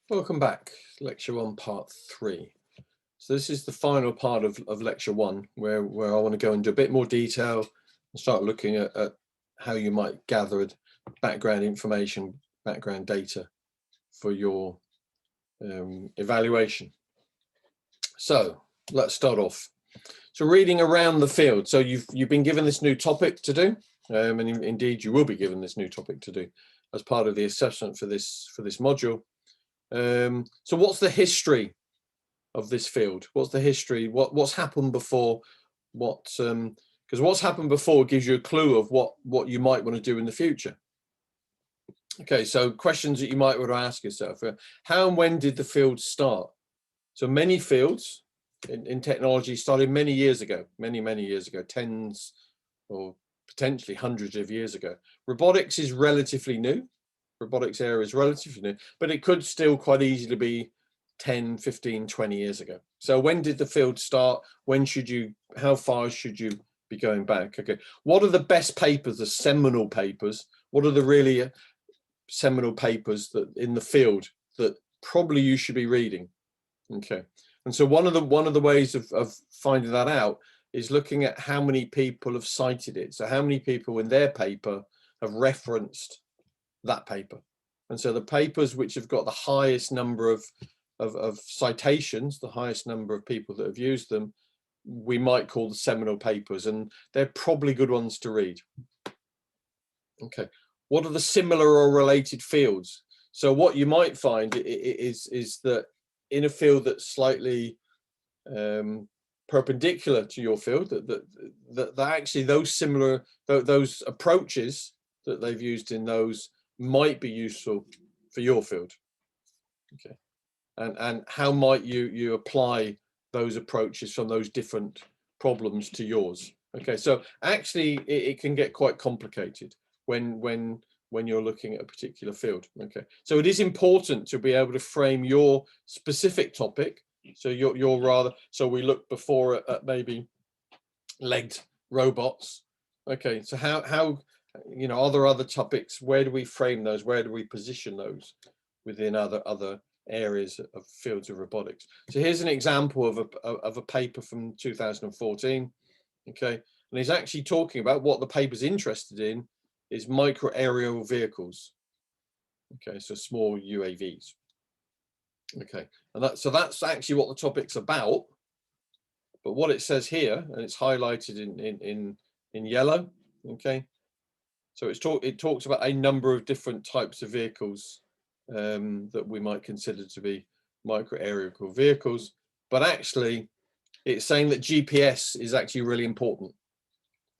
Welcome back, lecture one, part 3. So this is the final part of lecture 1, where I want to go into a bit more detail and start looking at how you might gather background information, background data for your evaluation. So let's start off. So reading around the field. So you've been given this new topic to do, and indeed you will be given this new topic to do as part of the assessment for this module. So what's the history of this field? What's the history? What's happened before? Because what's happened before gives you a clue of what you might want to do in the future. Okay, so questions that you might want to ask yourself: how and when did the field start? So many fields in technology started many years ago, many years ago, tens or potentially hundreds of years ago. Robotics is relatively new. Robotics area is relatively new, but it could still quite easily be 10, 15, 20 years ago. So when did the field start? How far should you be going back? Okay, what are the best papers, the seminal papers? What are the really seminal papers that in the field that probably you should be reading? Okay, and so one of the ways of finding that out is looking at how many people have cited it. So how many people in their paper have referenced that paper. And so the papers which have got the highest number of citations, the highest number of people that have used them, we might call the seminal papers, and they're probably good ones to read. Okay, what are the similar or related fields? So what you might find is that in a field that's slightly perpendicular to your field, that actually those approaches that they've used in those might be useful for your field. Okay, and how might you apply those approaches from those different problems to yours? Okay, so actually it can get quite complicated when you're looking at a particular field. Okay, so it is important to be able to frame your specific topic. So so we looked before at maybe legged robots. Okay, so how are there other topics? Where do we frame those? Where do we position those within other areas of fields of robotics? So here's an example of a paper from 2014. Okay, and he's actually talking about what the paper's interested in is micro aerial vehicles. Okay, so small UAVs. Okay, and that's actually what the topic's about. But what it says here, and it's highlighted in yellow. Okay, so it talks about a number of different types of vehicles that we might consider to be micro aerial vehicles, but actually it's saying that GPS is actually really important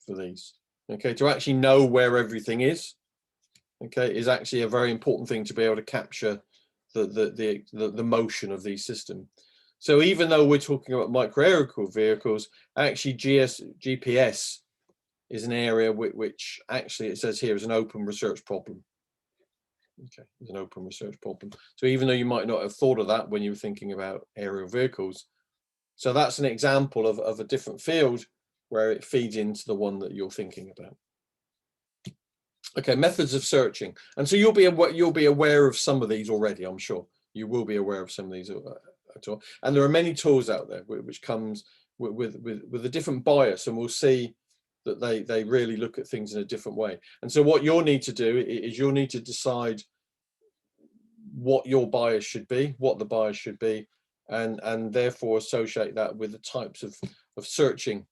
for these. Okay, to actually know where everything is, okay, is actually a very important thing to be able to capture the motion of these systems. So even though we're talking about micro aerial vehicles, actually GPS is an area which actually it says here is an open research problem. Okay, it's an open research problem. So even though you might not have thought of that when you were thinking about aerial vehicles, so that's an example of a different field where it feeds into the one that you're thinking about. Okay, methods of searching, and so you'll be aware of some of these already. I'm sure you will be aware of some of these at all. And there are many tools out there which comes with a different bias, and we'll see that they really look at things in a different way. And so what you'll need to do is you'll need to decide what your bias should be, what the bias should be, and therefore associate that with the types of searching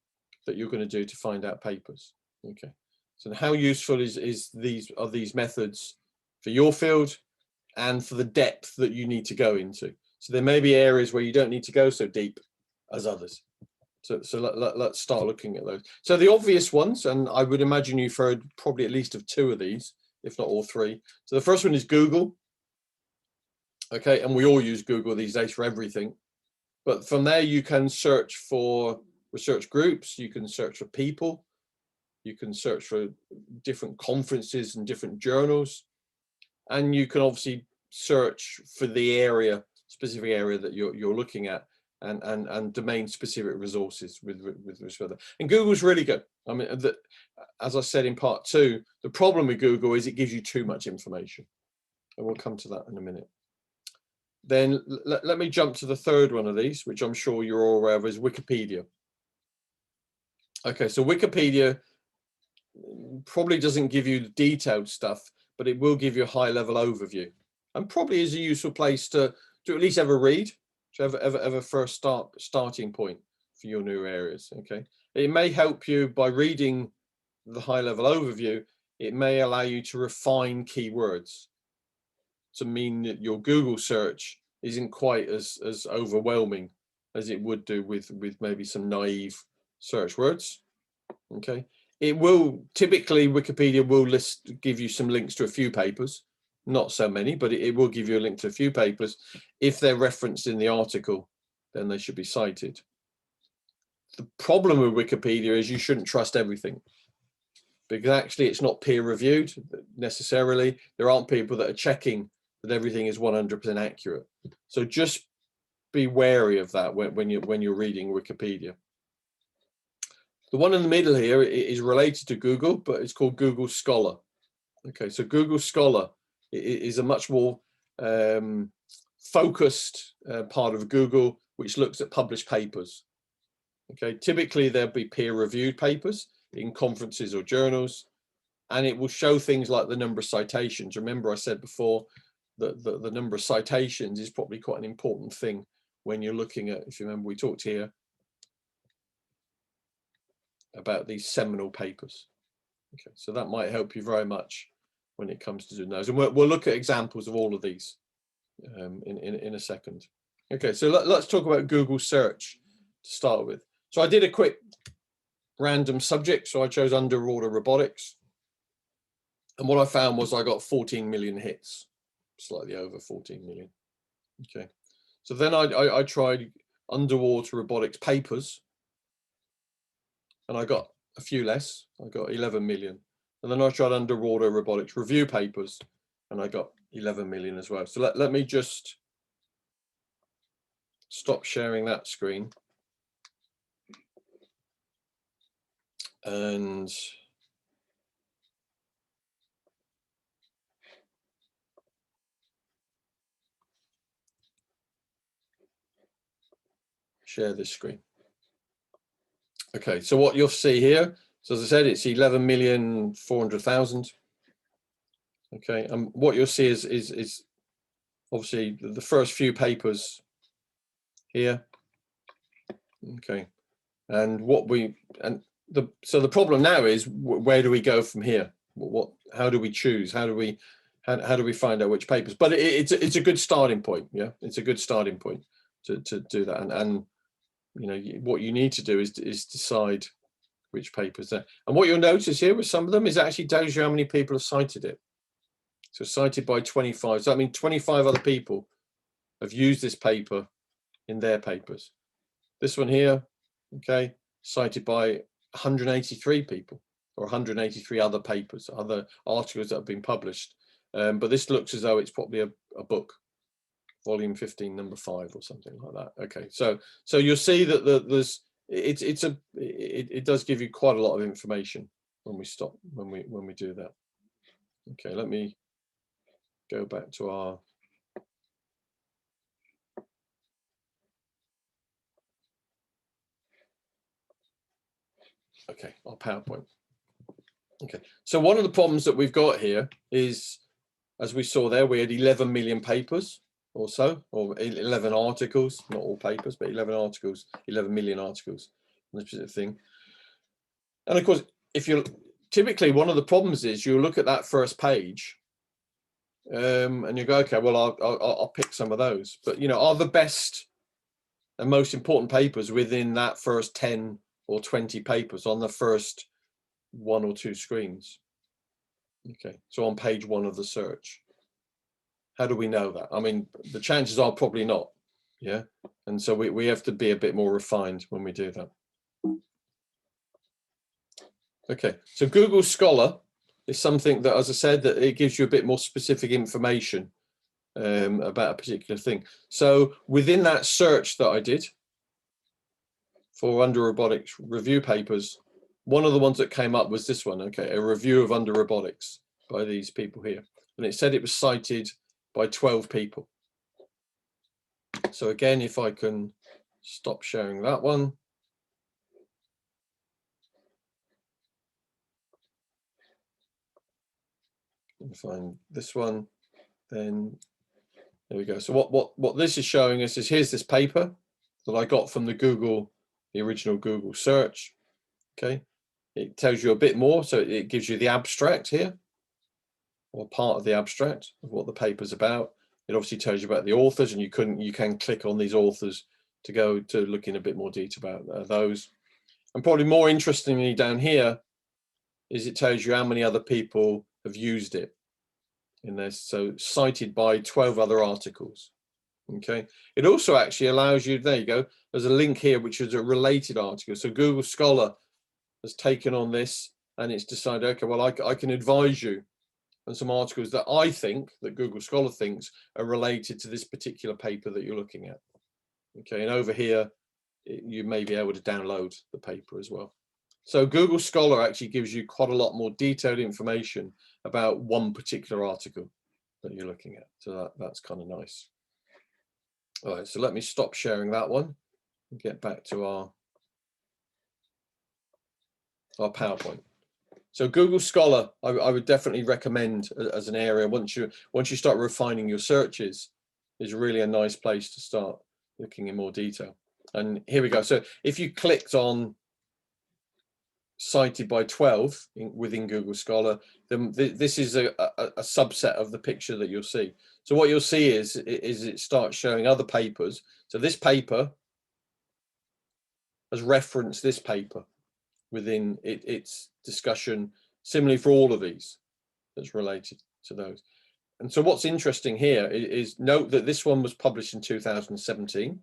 that you're going to do to find out papers. Okay, so how useful are these methods for your field and for the depth that you need to go into? So there may be areas where you don't need to go so deep as others. So let's start looking at those. So the obvious ones, and I would imagine you've heard probably at least of 2 of these, if not all 3. So the first one is Google. Okay, and we all use Google these days for everything. But from there, you can search for research groups, you can search for people, you can search for different conferences and different journals, and you can obviously search for the specific area that you're looking at, and domain specific resources with respect to that. And Google's really good. I mean, as I said in part 2, the problem with Google is it gives you too much information, and we'll come to that in a minute. then let me jump to the third one of these, which I'm sure you're all aware of, is Wikipedia. Okay, so Wikipedia probably doesn't give you the detailed stuff, but it will give you a high-level overview, and probably is a useful place to at least have a read, to have a first starting point for your new areas. Okay, it may help you by reading the high-level overview. It may allow you to refine keywords to mean that your Google search isn't quite as overwhelming as it would do with maybe some naive search words. Okay, it will typically, Wikipedia will give you some links to a few papers, not so many, but it will give you a link to a few papers. If they're referenced in the article, then they should be cited. The problem with Wikipedia is you shouldn't trust everything, because actually it's not peer reviewed necessarily. There aren't people that are checking that everything is 100% accurate. So just be wary of that when you're reading Wikipedia. The one in the middle here is related to Google, but it's called Google Scholar. Okay, so Google Scholar is a much more focused part of Google, which looks at published papers. Okay, typically there'll be peer-reviewed papers in conferences or journals, and it will show things like the number of citations. Remember, I said before that the number of citations is probably quite an important thing when you're looking at, if you remember, we talked here about these seminal papers. Okay, so that might help you very much when it comes to doing those, and we'll look at examples of all of these in a second. Okay, so let's talk about Google search to start with. So I did a quick random subject, so I chose underwater robotics, and what I found was I got 14 million hits, slightly over 14 million. Okay, so then I tried underwater robotics papers, and I got a few less. I got 11 million. And then I tried underwater robotics review papers, and I got 11 million as well. So let me just stop sharing that screen. And share this screen. Okay, so what you'll see here, so as I said, it's 11,400,000. Okay, and what you'll see is obviously the first few papers here. Okay, and so the problem now is, where do we go from here? How do we choose? How do we find out which papers? But it's a good starting point. Yeah, it's a good starting point to do that. And you know, what you need to do is decide which papers there. And what you'll notice here with some of them is actually tells you how many people have cited it. So cited by 25. So I mean, 25 other people have used this paper in their papers. This one here, okay, cited by 183 people, or 183 other papers, other articles that have been published. But this looks as though it's probably a book, volume 15, number 5 or something like that. Okay, so you'll see that it does give you quite a lot of information when we do that. Okay, let me go back to our our PowerPoint. Okay, so one of the problems that we've got here is, as we saw there, we had 11 million papers or so, or 11 articles, not all papers, but 11 articles, 11 million articles on this specific thing. And of course, if you're typically, one of the problems is you look at that first page and you go, okay, well, I'll pick some of those. But, you know, are the best and most important papers within that first 10 or 20 papers on the first 1 or 2 screens? Okay, so on page 1 of the search. How do we know that? I mean, the chances are probably not. Yeah, and so we have to be a bit more refined when we do that. Okay, so Google Scholar is something that, as I said, that it gives you a bit more specific information about a particular thing. So within that search that I did for under robotics review papers, one of the ones that came up was this one. Okay, a review of under robotics by these people here, and it said it was cited by 12 people. So again, if I can stop sharing that one. And find this one, then there we go. So what this is showing us is here's this paper that I got from the original Google search. Okay, it tells you a bit more. So it gives you the abstract here, or part of the abstract of what the paper's about. It obviously tells you about the authors, and you can click on these authors to go to look in a bit more detail about those. And probably more interestingly down here is it tells you how many other people have used it in this. So cited by 12 other articles. Okay, it also actually allows you, there you go, there's a link here which is a related article. So Google Scholar has taken on this and it's decided, okay, well, I can advise you on some articles that I think, that Google Scholar thinks are related to this particular paper that you're looking at. Okay, and over here, you may be able to download the paper as well. So Google Scholar actually gives you quite a lot more detailed information about one particular article that you're looking at. So that's kind of nice. All right, so let me stop sharing that one and get back to our PowerPoint. So Google Scholar, I would definitely recommend as an area once you start refining your searches, is really a nice place to start looking in more detail. And here we go. So if you clicked on cited by 12 within Google Scholar, then this is a subset of the picture that you'll see. So what you'll see is it starts showing other papers. So this paper has referenced this paper within its discussion, similarly for all of these that's related to those. And so what's interesting here is note that this one was published in 2017.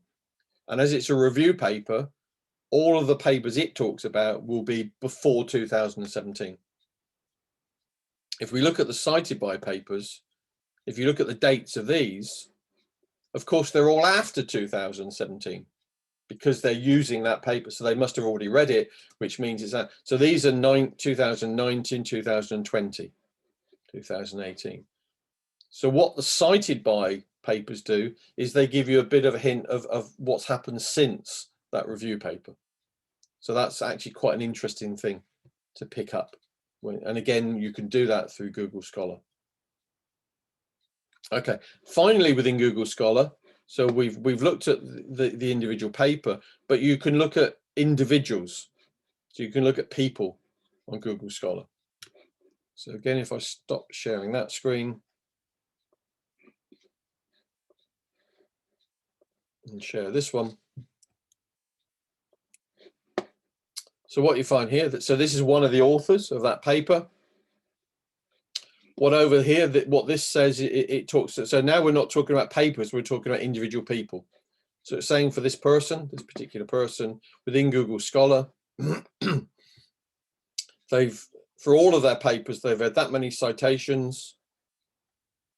And as it's a review paper, all of the papers it talks about will be before 2017. If we look at the cited by papers, if you look at the dates of these, of course, they're all after 2017 because they're using that paper. So they must have already read it, which means it's that. So these are 2019, 2020, 2018. So what the cited by papers do is they give you a bit of a hint of what's happened since that review paper. So that's actually quite an interesting thing to pick up. And again, you can do that through Google Scholar. Okay, finally within Google Scholar, so we've looked at the individual paper, but you can look at individuals. So you can look at people on Google Scholar. So again, if I stop sharing that screen and share this one. So what you find here, so this is one of the authors of that paper. What over here, what this says, it talks, so now we're not talking about papers, we're talking about individual people. So it's saying for this person, this particular person within Google Scholar, for all of their papers, they've had that many citations.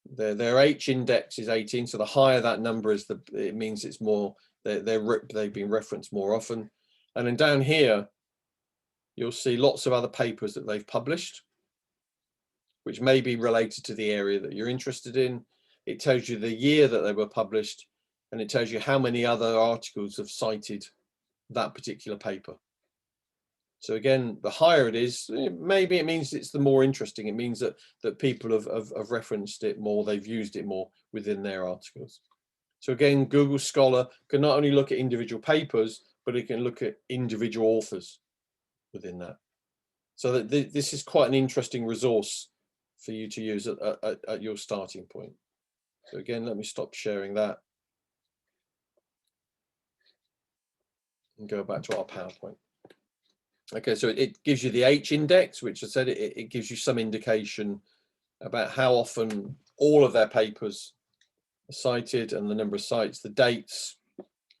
Their H index is 18. So the higher that number is, it means it's more, they've been referenced more often. And then down here, you'll see lots of other papers that they've published, which may be related to the area that you're interested in. It tells you the year that they were published, and it tells you how many other articles have cited that particular paper. So again, the higher it is, maybe it means it's the more interesting. It means that people have referenced it more, they've used it more within their articles. So again, Google Scholar can not only look at individual papers, but it can look at individual authors within that. So that this is quite an interesting resource for you to use at your starting point. So again, let me stop sharing that and go back to our PowerPoint. Okay, so it gives you the H index, which I said it gives you some indication about how often all of their papers are cited and the number of sites, the dates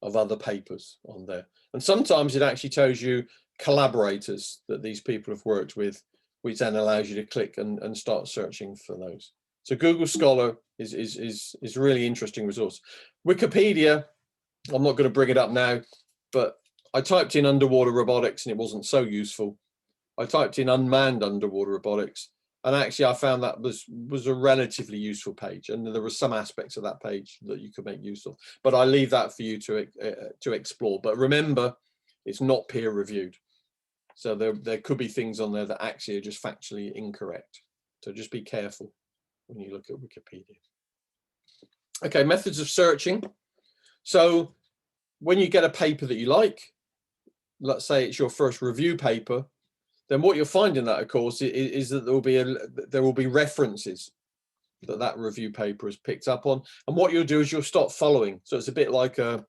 of other papers on there. And sometimes it actually tells you collaborators that these people have worked with, which then allows you to click and start searching for those. So Google Scholar is a really interesting resource. Wikipedia, I'm not going to bring it up now, but I typed in underwater robotics and it wasn't so useful. I typed in unmanned underwater robotics And actually, I found that was a relatively useful page, and there were some aspects of that page that you could make use of. But I leave that for you to explore. But remember, it's not peer reviewed, so there could be things on there that actually are just factually incorrect. So just be careful when you look at Wikipedia. Okay, methods of searching. So when you get a paper that you like, let's say it's your first review paper, then what you'll find in that, of course, is that there will be references that review paper is picked up on, and what you'll do is you'll start following. So it's a bit like a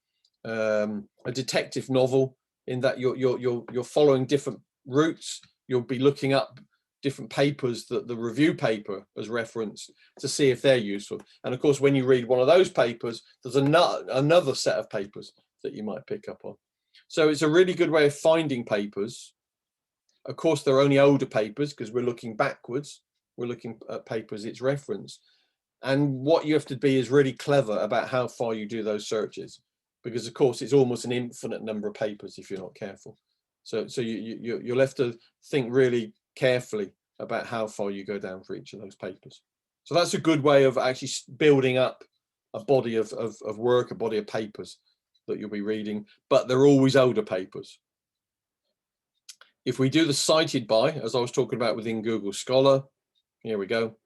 detective novel, in that you're following different routes. You'll be looking up different papers that the review paper has referenced to see if they're useful. And of course, when you read one of those papers, there's another set of papers that you might pick up on. So it's a really good way of finding papers. Of course, they're only older papers because we're looking backwards. We're looking at papers it's referenced. And what you have to be is really clever about how far you do those searches, because of course it's almost an infinite number of papers if you're not careful. So you'll have to think really carefully about how far you go down for each of those papers. So that's a good way of actually building up a body of work, a body of papers that you'll be reading, but they're always older papers. If we do the cited by, as I was talking about within Google Scholar, here we go,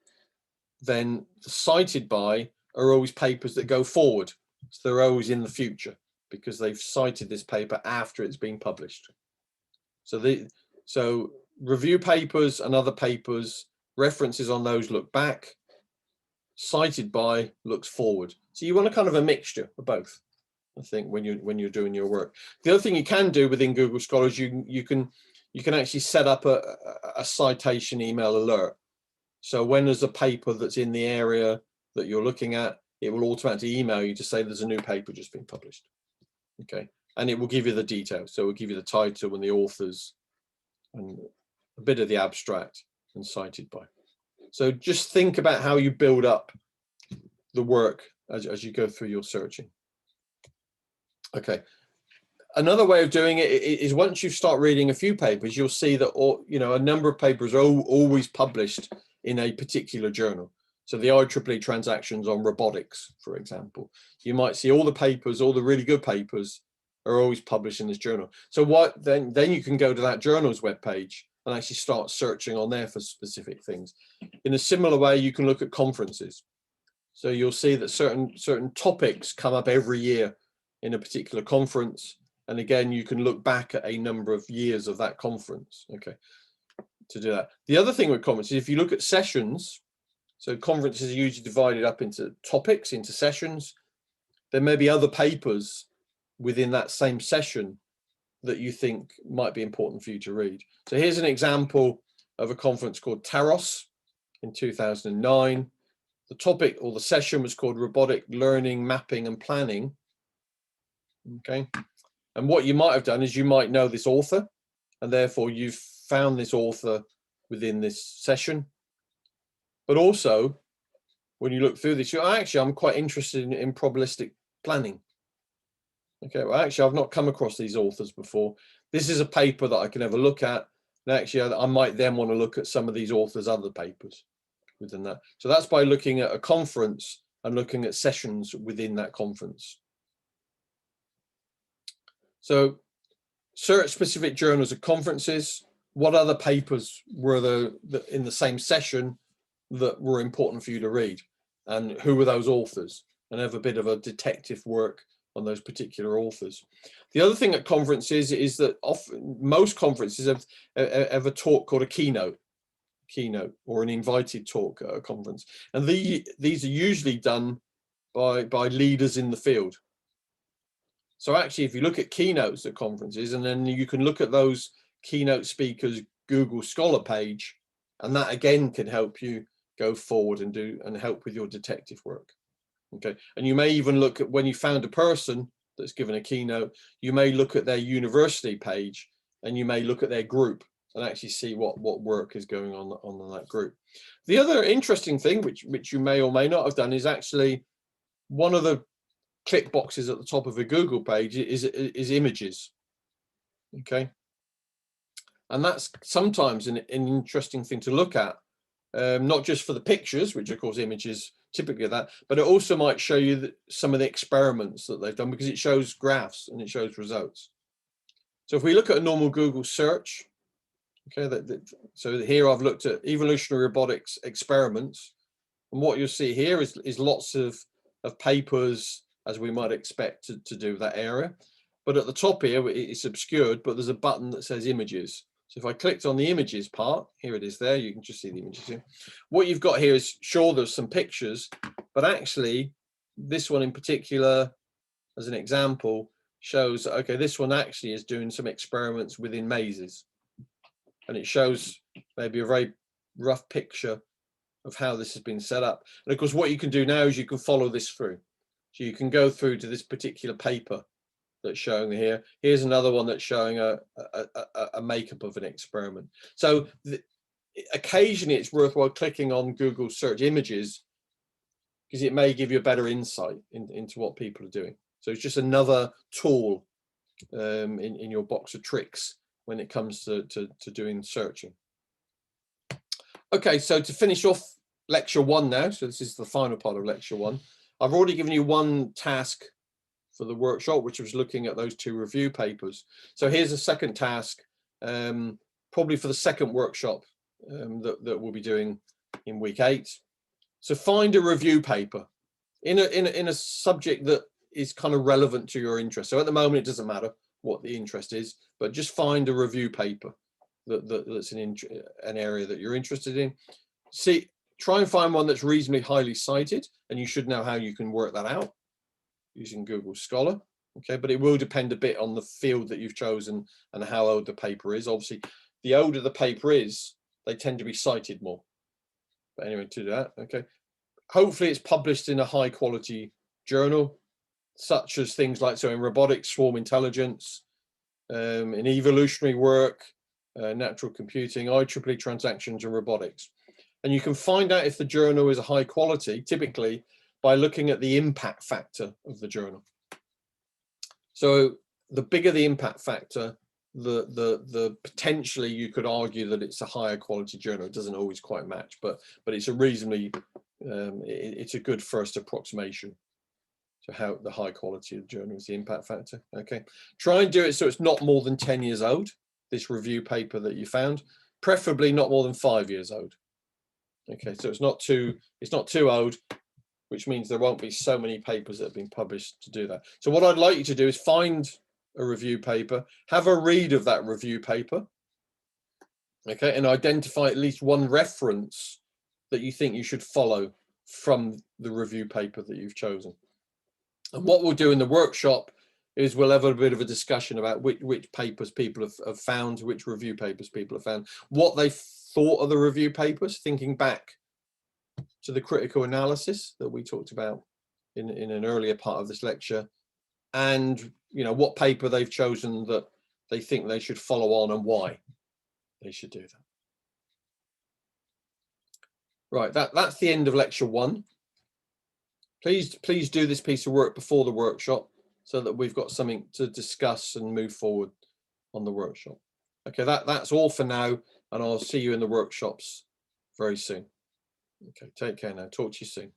then the cited by are always papers that go forward. So they're always in the future because they've cited this paper after it's been published. So review papers and other papers, references on those look back, cited by looks forward. So you want a kind of a mixture of both, I think, when you're doing your work. The other thing you can do within Google Scholar is you can actually set up a citation email alert. So when there's a paper that's in the area that you're looking at, it will automatically email you to say there's a new paper just been published. Okay, and it will give you the details. So it will give you the title and the authors and a bit of the abstract and cited by. So just think about how you build up the work as you go through your searching. Okay. Another way of doing it is once you start reading a few papers, you'll see that a number of papers are always published in a particular journal. So the IEEE transactions on robotics, for example, you might see all the papers, all the really good papers are always published in this journal. So then you can go to that journal's webpage and actually start searching on there for specific things. In a similar way, you can look at conferences. So you'll see that certain topics come up every year in a particular conference. And again, you can look back at a number of years of that conference, okay, to do that. The other thing with conferences, if you look at sessions, so conferences are usually divided up into topics, into sessions. There may be other papers within that same session that you think might be important for you to read. So here's an example of a conference called Taros in 2009. The topic or the session was called Robotic Learning, Mapping and Planning. Okay. And what you might have done is you might know this author, and therefore you've found this author within this session. But also, when you look through this, I'm quite interested in probabilistic planning. Okay, well, actually, I've not come across these authors before. This is a paper that I can have a look at. And actually, I might then want to look at some of these authors' other papers within that. So that's by looking at a conference and looking at sessions within that conference. So search specific journals of conferences. What other papers were there in the same session that were important for you to read? And who were those authors? And have a bit of a detective work on those particular authors. The other thing at conferences is that often most conferences have a talk called a keynote or an invited talk at a conference. And these are usually done by leaders in the field. So actually, if you look at keynotes at conferences, and then you can look at those keynote speakers Google Scholar page, and that again can help you go forward and help with your detective work. Okay, and you may even look at when you found a person that's given a keynote, you may look at their university page, and you may look at their group and actually see what work is going on that group. The other interesting thing, which you may or may not have done, is actually one of the click boxes at the top of a Google page is images. Okay, and that's sometimes an interesting thing to look at, not just for the pictures, which of course images typically are that, but it also might show you some of the experiments that they've done, because it shows graphs and it shows results. So if we look at a normal Google search, okay, so here I've looked at evolutionary robotics experiments, and what you'll see here is lots of papers, as we might expect to do that area. But at the top here, it's obscured, but there's a button that says images. So if I clicked on the images part, here it is there, you can just see the images here. What you've got here is, sure, there's some pictures, but actually this one in particular, as an example, shows, okay, this one actually is doing some experiments within mazes. And it shows maybe a very rough picture of how this has been set up. And of course, what you can do now is you can follow this through. So you can go through to this particular paper that's showing here. Here's another one that's showing a makeup of an experiment. So occasionally it's worthwhile clicking on Google search images, because it may give you a better insight into what people are doing. So it's just another tool in your box of tricks when it comes to doing searching. Okay, so to finish off lecture 1 now, so this is the final part of lecture 1. I've already given you one task for the workshop, which was looking at those 2 review papers. So here's a second task, probably for the second workshop that we'll be doing in week 8. So find a review paper in a subject that is kind of relevant to your interest. So at the moment, it doesn't matter what the interest is, but just find a review paper that's an area that you're interested in. Try and find one that's reasonably highly cited, and you should know how you can work that out using Google Scholar. Okay, but it will depend a bit on the field that you've chosen and how old the paper is. Obviously, the older the paper is, they tend to be cited more. But anyway, to do that, okay. Hopefully it's published in a high quality journal, such as things like, so in robotics, swarm intelligence, in evolutionary work, natural computing, IEEE transactions and robotics. And you can find out if the journal is a high quality, typically by looking at the impact factor of the journal. So the bigger the impact factor, the potentially you could argue that it's a higher quality journal. It doesn't always quite match, but it's a reasonably, it's a good first approximation to how the high quality of the journal is the impact factor. Okay, try and do it so it's not more than 10 years old, this review paper that you found, preferably not more than 5 years old. Okay, so it's not too old, which means there won't be so many papers that have been published to do that. So what I'd like you to do is find a review paper, have a read of that review paper, okay, and identify at least one reference that you think you should follow from the review paper that you've chosen. And what we'll do in the workshop is we'll have a bit of a discussion about which papers people have found, which review papers people have found, what they thought of the review papers, thinking back to the critical analysis that we talked about in an earlier part of this lecture, and what paper they've chosen that they think they should follow on and why they should do that. Right, that's the end of lecture 1. Please do this piece of work before the workshop so that we've got something to discuss and move forward on the workshop. Okay, that's all for now, and I'll see you in the workshops very soon. Okay, take care now. Talk to you soon.